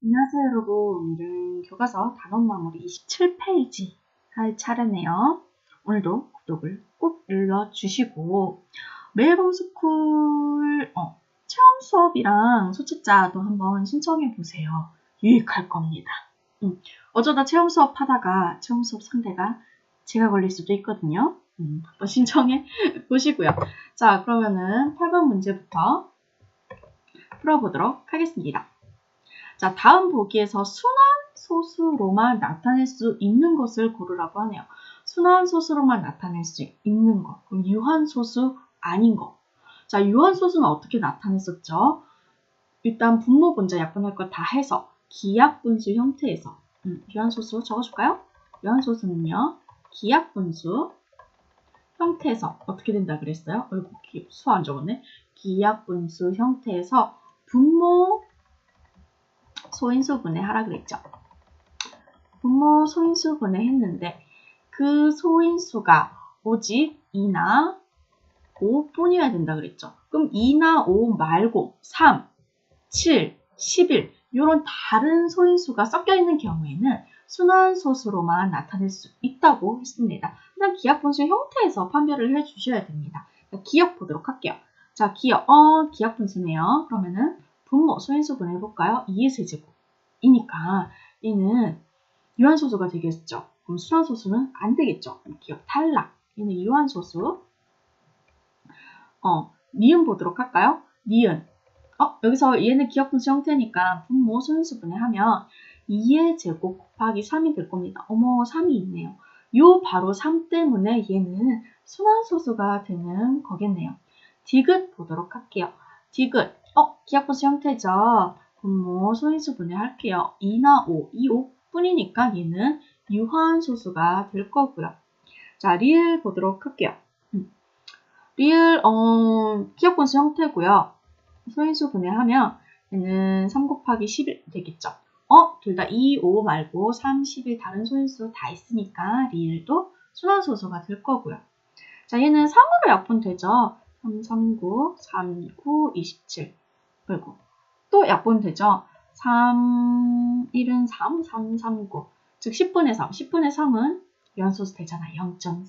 안녕하세요 여러분. 오늘은 교과서 단원 마무리 27페이지 할 차례네요. 오늘도 구독을 꼭 눌러주시고 메일홈스쿨 체험 수업이랑 소책자도 한번 신청해 보세요. 유익할 겁니다. 어쩌다 체험 수업 하다가 체험 수업 상대가 제가 걸릴 수도 있거든요. 한번 신청해 보시고요. 자, 그러면은 8번 문제부터 풀어보도록 하겠습니다. 자, 다음 보기에서 순환 소수로만 나타낼 수 있는 것을 고르라고 하네요. 순환 소수로만 나타낼 수 있는 것. 그럼 유한 소수 아닌 것. 자, 유한 소수는 어떻게 나타냈었죠? 일단 분모, 분자, 약분할 것 다 해서 기약분수 형태에서 유한 소수 적어줄까요? 유한 소수는요. 기약분수 형태에서 어떻게 된다 그랬어요? 수 안 적었네. 기약분수 형태에서 분모 소인수분해 하라 그랬죠. 분모 소인수분해 했는데 그 소인수가 오직 2나 5뿐이어야 된다 그랬죠. 그럼 2나 5 말고 3, 7, 11 이런 다른 소인수가 섞여 있는 경우에는 순환소수로만 나타낼 수 있다고 했습니다. 그냥 기약분수 형태에서 판별을 해주셔야 됩니다. 기억 보도록 할게요. 자, 기약분수네요. 그러면은 분모 소인수분 해볼까요? 2의 세제곱이니까 얘는 유한소수가 되겠죠. 그럼 순환소수는 안 되겠죠. 기억 탈락. 얘는 유한소수. 니은 보도록 할까요? 니은. 여기서 얘는 기억분수 형태니까 분모 소인수분해 하면 2의 제곱 곱하기 3이 될 겁니다. 어머, 3이 있네요. 요 바로 3 때문에 얘는 순환소수가 되는 거겠네요. 디귿 보도록 할게요. 디귿. 기억분수 형태죠. 분모 소인수분해 할게요. 2나 5. 이 5뿐이니까 얘는 유한소수가 될 거고요. 자, 리을 보도록 할게요. 리을, 기억분수 형태고요. 소인수 분해하면 얘는 3 곱하기 11 되겠죠. 둘 다 2, 5 말고 3, 11 다른 소인수 다 있으니까 리을도 순환소수가 될 거고요. 자, 얘는 3으로 약분되죠. 3, 3, 9, 3, 9, 27. 그리고 또 약분되죠. 3, 1은 3, 3, 3, 9. 즉 10분의 3. 10분의 3은 유한소수 되잖아요. 0.3.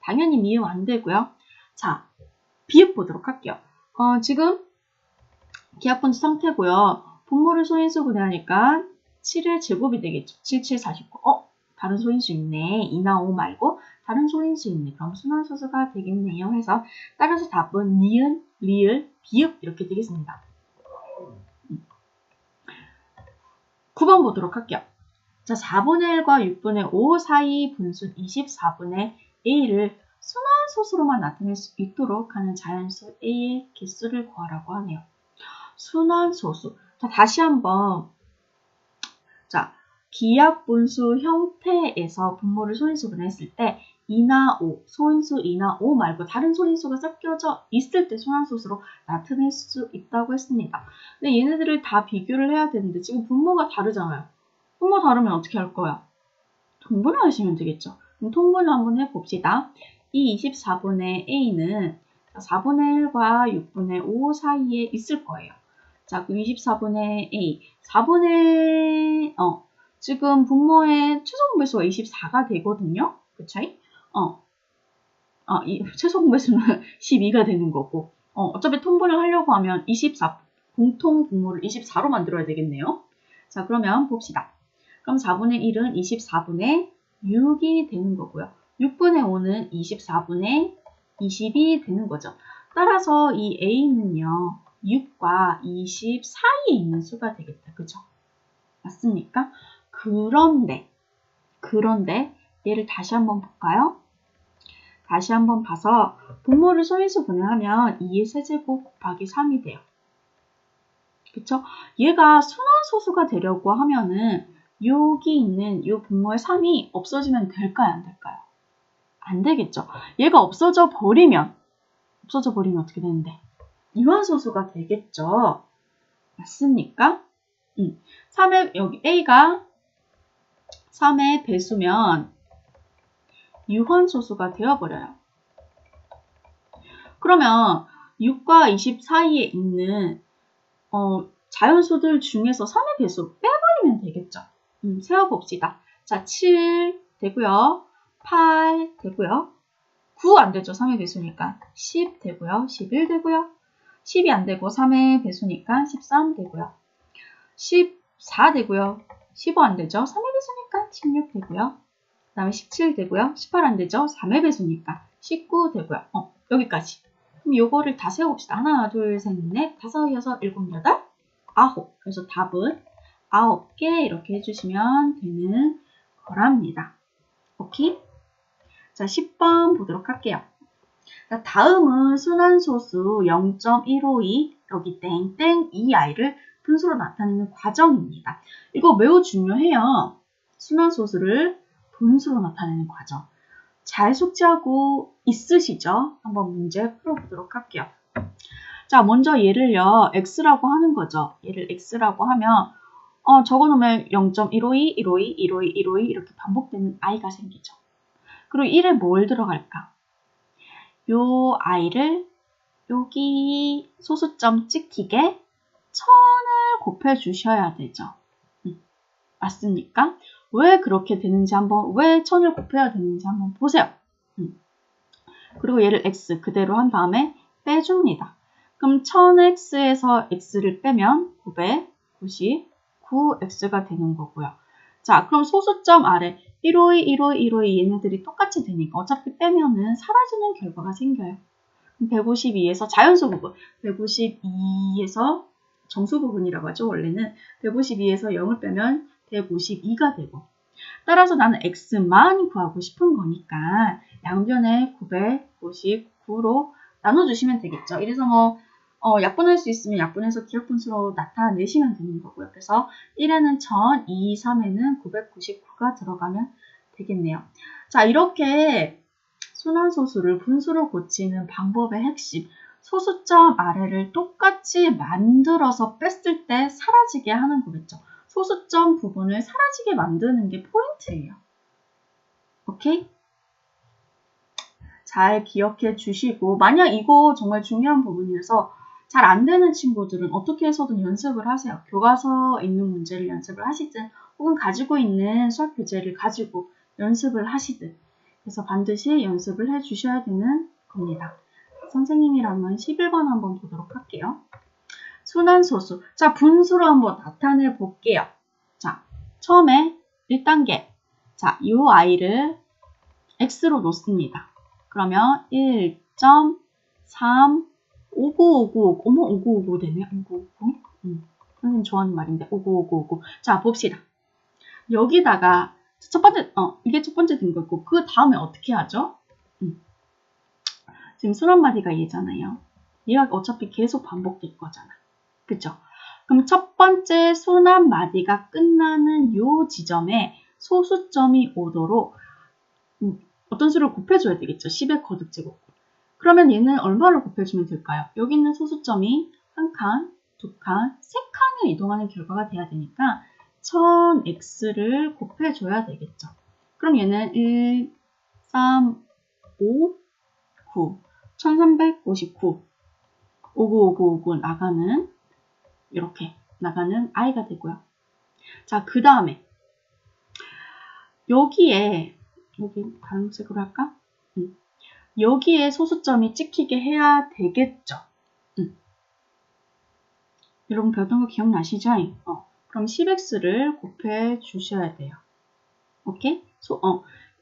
당연히 미음 안 되고요. 자, 비읍 보도록 할게요. 지금 기하분수 상태고요. 분모를 소인수 분해하니까 7의 제곱이 되겠죠. 7, 7, 49. 다른 소인수 있네. 2나 5 말고 다른 소인수 있네. 그럼 순환소수가 되겠네요. 해서 따라서 답은 니은, 리을, 비읍 이렇게 되겠습니다. 9번 보도록 할게요. 자, 4분의 1과 6분의 5 사이 분수 24분의 A를 순환소수로만 나타낼 수 있도록 하는 자연수 A의 개수를 구하라고 하네요. 순환소수. 자, 다시 한번. 자, 기약분수 형태에서 분모를 소인수 분해했을 때 2나 5, 소인수 2나 5 말고 다른 소인수가 섞여져 있을 때 순환소수로 나타낼 수 있다고 했습니다. 근데 얘네들을 다 비교를 해야 되는데 지금 분모가 다르잖아요. 분모 다르면 어떻게 할 거야? 통분을 하시면 되겠죠. 그럼 통분을 한번 해봅시다. 이 24분의 A는 4분의 1과 6분의 5 사이에 있을 거예요. 자, 그럼 24분의 A. 4분의, 지금 분모의 최소 공배수가 24가 되거든요. 그쵸? 이 최소 공배수는 12가 되는 거고. 어차피 통분을 하려고 하면 24, 공통 분모를 24로 만들어야 되겠네요. 자, 그러면 봅시다. 그럼 4분의 1은 24분의 6이 되는 거고요. 6분의 5는 24분의 20이 되는 거죠. 따라서 이 A는요. 6과 20 사이에 있는 수가 되겠다. 그죠? 맞습니까? 그런데 얘를 다시 한번 볼까요? 다시 한번 봐서 분모를 소인수 분해하면 2의 세제곱 곱하기 3이 돼요. 그쵸? 얘가 순환소수가 되려고 하면은 여기 있는 이 분모의 3이 없어지면 될까요? 안 될까요? 안 되겠죠. 얘가 없어져 버리면 어떻게 되는데? 유한소수가 되겠죠. 맞습니까? 3의, 여기 A가 3의 배수면 유한소수가 되어버려요. 그러면 6과 20 사이에 있는 자연수들 중에서 3의 배수 세우면 되겠죠. 세워봅시다. 자, 7 되고요. 8 되고요. 9 안 되죠. 3의 배수니까 10 되고요. 11 되고요. 10이 안 되고 3의 배수니까 13 되고요. 14 되고요. 15 안 되죠. 3의 배수니까 16 되고요. 그 다음에 17 되고요. 18 안 되죠. 3의 배수니까 19 되고요. 여기까지. 그럼 요거를 다 세워봅시다. 하나, 둘, 셋, 넷, 다섯, 여섯, 일곱, 여덟, 아홉. 그래서 답은 9개 이렇게 해주시면 되는 거랍니다. 오케이? 자, 10번 보도록 할게요. 자, 다음은 순환소수 0.152 여기 땡땡 이 아이를 분수로 나타내는 과정입니다. 이거 매우 중요해요. 순환소수를 분수로 나타내는 과정. 잘 숙지하고 있으시죠? 한번 문제 풀어보도록 할게요. 자, 먼저 얘를요, x라고 하는 거죠. 얘를 x라고 하면 적어놓으면 0.152, 152, 152, 152 이렇게 반복되는 i가 생기죠. 그리고 1에 뭘 들어갈까? 요 i를 여기 소수점 찍히게 1000을 곱해주셔야 되죠. 맞습니까? 왜 그렇게 되는지 한번, 왜 1000을 곱해야 되는지 한번 보세요. 그리고 얘를 x 그대로 한 다음에 빼줍니다. 그럼 1000x에서 x를 빼면 999x가 되는 거고요. 자, 그럼 소수점 아래 152, 152, 152 얘네들이 똑같이 되니까 어차피 빼면은 사라지는 결과가 생겨요. 152에서 자연수 부분, 152에서 정수 부분이라고 하죠. 원래는 152에서 0을 빼면 152가 되고, 따라서 나는 x만 구하고 싶은 거니까 양변에 999로 나눠주시면 되겠죠. 이래서 뭐 약분할 수 있으면 약분해서 기억분수로 나타내시면 되는 거고요. 그래서 1에는 1000, 2, 3에는 999가 들어가면 되겠네요. 자, 이렇게 순환소수를 분수로 고치는 방법의 핵심, 소수점 아래를 똑같이 만들어서 뺐을 때 사라지게 하는 거겠죠. 소수점 부분을 사라지게 만드는 게 포인트예요. 오케이? 잘 기억해 주시고, 만약 이거 정말 중요한 부분이라서 잘 안 되는 친구들은 어떻게 해서든 연습을 하세요. 교과서에 있는 문제를 연습을 하시든 혹은 가지고 있는 수학 교재를 가지고 연습을 하시든, 그래서 반드시 연습을 해 주셔야 되는 겁니다. 선생님이라면 11번 한번 보도록 할게요. 순환소수. 자, 분수로 한번 나타내 볼게요. 자, 처음에 1단계. 자, 이 아이를 x로 놓습니다. 그러면 1.3 5959. 어머, 5959 되네. 5959. 선생님 좋아하는 말인데 595959. 자, 봅시다. 여기다가 첫 번째, 이게 첫 번째 된 거고, 그 다음에 어떻게 하죠? 지금 순환마디가 얘잖아요. 얘가 어차피 계속 반복될 거잖아. 그쵸? 그럼 첫 번째 순환마디가 끝나는 요 지점에 소수점이 오도록 어떤 수를 곱해줘야 되겠죠? 10의 거듭제곱. 그러면 얘는 얼마를 곱해주면 될까요? 여기 있는 소수점이 한 칸, 두 칸, 세 칸을 이동하는 결과가 돼야 되니까 1000x를 곱해줘야 되겠죠. 그럼 얘는 1, 3, 5, 9, 1359, 5959 나가는, 이렇게 나가는 i가 되고요. 자, 그 다음에 여기에, 여기 다른 색으로 할까? 여기에 소수점이 찍히게 해야 되겠죠. 여러분 배웠던 거 기억나시죠? 그럼 10x를 곱해 주셔야 돼요. 오케이?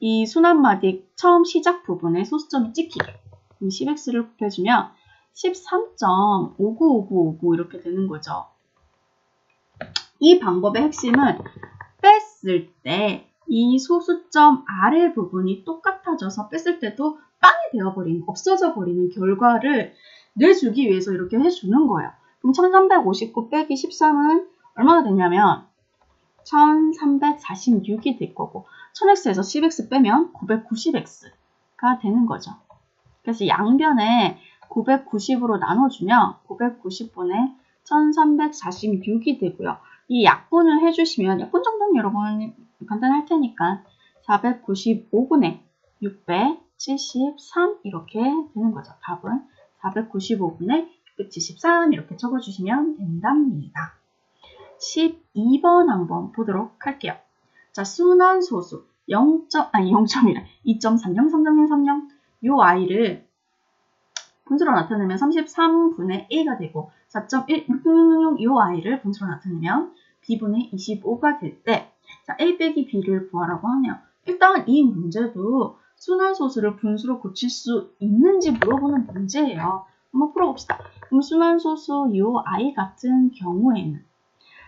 이 순환마디 처음 시작 부분에 소수점이 찍히게. 그럼 10x를 곱해주면 13.595959 이렇게 되는 거죠. 이 방법의 핵심은 뺐을 때 이 소수점 아래 부분이 똑같아져서 뺐을 때도 빵이 되어버리는, 없어져 버리는 결과를 내주기 위해서 이렇게 해주는 거예요. 그럼 1359 빼기 13은 얼마나 되냐면 1346이 될 거고, 1000x에서 10x 빼면 990x가 되는 거죠. 그래서 양변에 990으로 나눠주면 990분의 1346이 되고요. 이 약분을 해주시면, 약분 정도는 여러분 간단할 테니까 495분의 673 이렇게 되는 거죠. 답은 495분의 673 이렇게 적어주시면 된답니다. 12번 한번 보도록 할게요. 자, 순환소수 0.이래 2.303030 요 i를 분수로 나타내면 33분의 a가 되고 4.1666 요 i를 분수로 나타내면 b분의 25가 될 때 자, a 빼기 b를 구하라고 하네요. 일단 이 문제도 순환소수를 분수로 고칠 수 있는지 물어보는 문제예요. 한번 풀어봅시다. 그럼 순환소수 요 i 같은 경우에는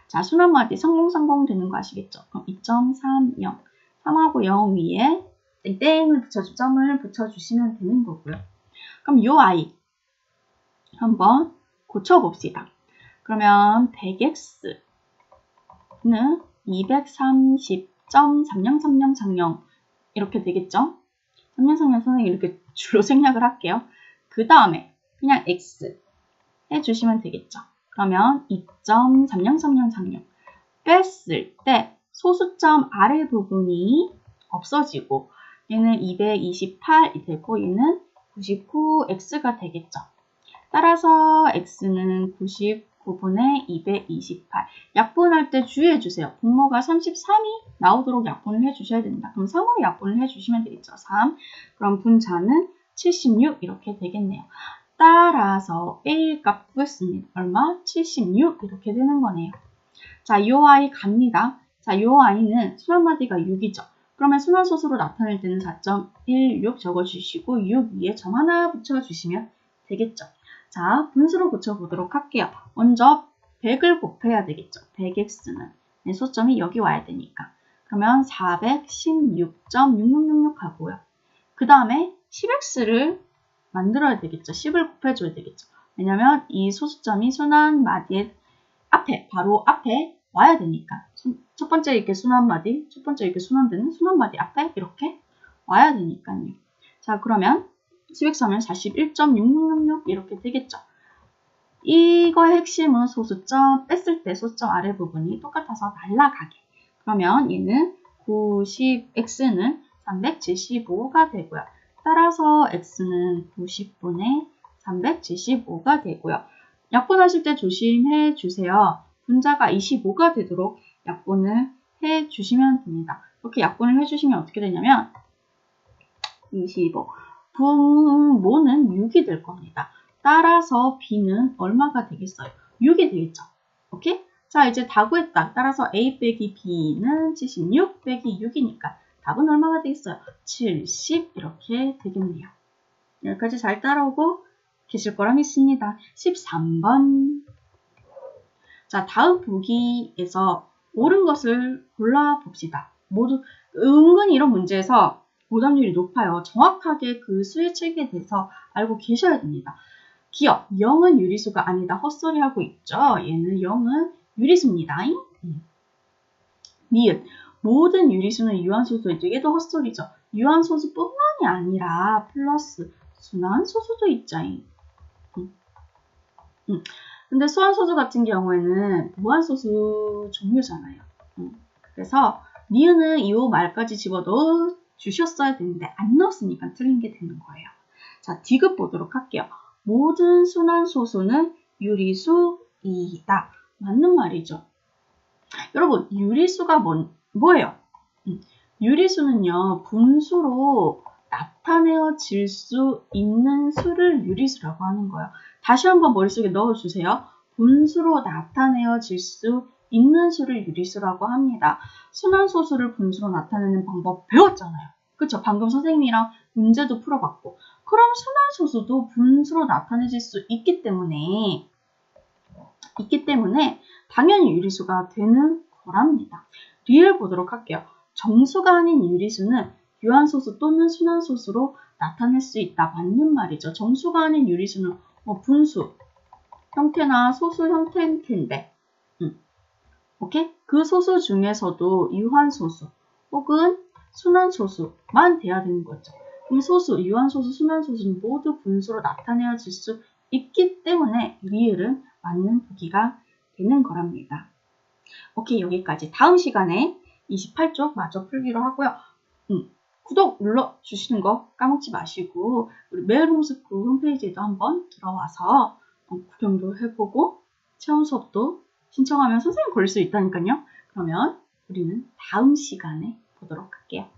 자, 순환마디 성공성공 되는 거 아시겠죠? 그럼 2.30 3하고 0 위에 땡땡을 점을 붙여주시면 되는 거고요. 그럼 요 i 한번 고쳐봅시다. 그러면 100x는 230.303030 이렇게 되겠죠? 3030 선생님 이렇게 줄로 생략을 할게요. 그 다음에 그냥 x 해주시면 되겠죠? 그러면 2.303030 뺐을 때 소수점 아래 부분이 없어지고 얘는 228이 되고 얘는 99x가 되겠죠. 따라서 x는 99분의 228. 약분할 때 주의해주세요. 분모가 33이 나오도록 약분을 해주셔야 됩니다. 그럼 3으로 약분을 해주시면 되겠죠. 3. 그럼 분자는 76 이렇게 되겠네요. 따라서 A 값 구했습니다. 얼마? 76 이렇게 되는 거네요. 자, 요 i 갑니다. 자, 요 i는 순환마디가 6이죠. 그러면 순환소수로 나타낼 때는 4.16 적어주시고 6 위에 점 하나 붙여주시면 되겠죠. 자, 분수로 고쳐보도록 할게요. 먼저 100을 곱해야 되겠죠. 100x는 소점이 여기 와야 되니까. 그러면 416.6666 하고요. 그 다음에 10x를 만들어야 되겠죠. 10을 곱해줘야 되겠죠. 왜냐면 이 소수점이 순환마디의 앞에, 바로 앞에 와야 되니까. 첫 번째 이렇게 순환마디, 첫 번째 이렇게 순환되는 순환마디 앞에 이렇게 와야 되니까요. 자, 그러면 10x 하면 41.6666 이렇게 되겠죠. 이거의 핵심은 소수점 뺐을 때 소수점 아래 부분이 똑같아서 날아가게. 그러면 얘는 90x는 375가 되고요. 따라서 x는 90분의 375가 되고요. 약분하실 때 조심해 주세요. 분자가 25가 되도록 약분을 해 주시면 됩니다. 이렇게 약분을 해 주시면 어떻게 되냐면 25 분모는 6이 될 겁니다. 따라서 b는 얼마가 되겠어요? 6이 되겠죠. 오케이? 자, 이제 다 구했다. 따라서 a 빼기 b는 76 빼기 6이니까 답은 얼마가 되겠어요? 70 이렇게 되겠네요. 여기까지 잘 따라오고 계실 거라 믿습니다. 13번. 자, 다음 보기에서 옳은 것을 골라봅시다. 모두 은근히 이런 문제에서 오답률이 높아요. 정확하게 그 수의 체계에 대해서 알고 계셔야 됩니다. 기억, 0은 유리수가 아니다. 헛소리하고 있죠. 얘는 0은 유리수입니다. 니은, 모든 유리수는 유한소수이죠. 얘도 헛소리죠. 유한소수뿐만이 아니라 플러스 순환소수도 있죠. 근데 수환소수 같은 경우에는 무한소수 종류잖아요. 그래서 니은은 이후 말까지 집어넣어 주셨어야 되는데 안 넣었으니까 틀린 게 되는 거예요. 자, 디귿 보도록 할게요. 모든 순환소수는 유리수이다. 맞는 말이죠. 여러분, 유리수가 뭐예요? 유리수는요, 분수로 나타내어질 수 있는 수를 유리수라고 하는 거예요. 다시 한번 머릿속에 넣어주세요. 분수로 나타내어질 수 있는 수를 유리수라고 합니다. 순환소수를 분수로 나타내는 방법 배웠잖아요. 그쵸? 방금 선생님이랑 문제도 풀어봤고. 그럼 순환소수도 분수로 나타내질 수 있기 때문에 당연히 유리수가 되는 거랍니다. 리을 보도록 할게요. 정수가 아닌 유리수는 유한소수 또는 순환소수로 나타낼 수 있다. 맞는 말이죠. 정수가 아닌 유리수는 분수 형태나 소수 형태일 텐데 오케이? 그 소수 중에서도 유한소수 혹은 순환소수만 돼야 되는 거죠. 그럼 소수, 유한소수, 순환소수는 모두 분수로 나타내어질 수 있기 때문에 리을은 맞는 보기가 되는 거랍니다. 오케이, 여기까지. 다음 시간에 28쪽 마저 풀기로 하고요. 구독 눌러주시는 거 까먹지 마시고 우리 메일홈스쿨 홈페이지에도 한번 들어와서 구경도 해보고 체험 수업도 신청하면 선생님 걸릴 수 있다니까요. 그러면 우리는 다음 시간에 보도록 할게요.